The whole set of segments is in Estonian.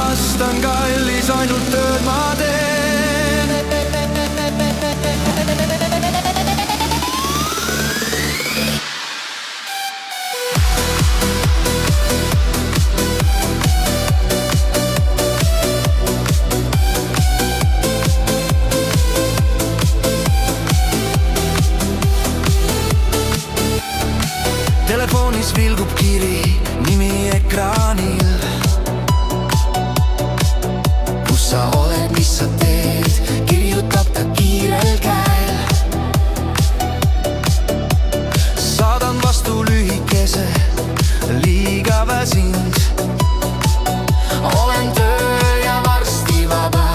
vastan, kallis, ainult tööd ma teen. Telefoonis vilgub kiri, nimi ekraanil. Kus sa oled, mis sa teed, kirjutab ta kiirel käel. Saadan vastu lühikese, liiga väsinud. Olen töö ja varsti vaba,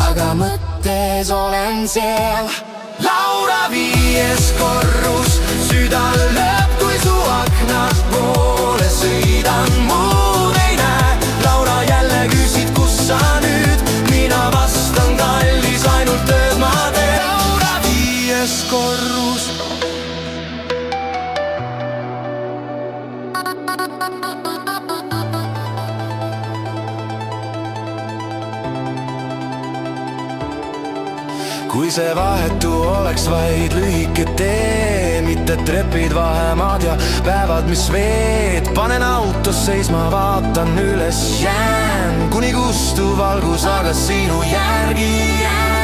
aga mõttes olen seal. Laura 5. korrus, süda lööb, kui su aknad poole sõidan, muud ei näe. Laura, jälle küsid, kus sa nüüd, mina vastan, kallis, ainult tööd ma teen. Laura 5. korrus. Kui see vahetu oleks vaid lühike tee, mitte trepid, vahemaad ja päevad, mis veed. Panen autos seisma, vaatan üles, jään kuni kustuv valgus, aga sinu järgi jään.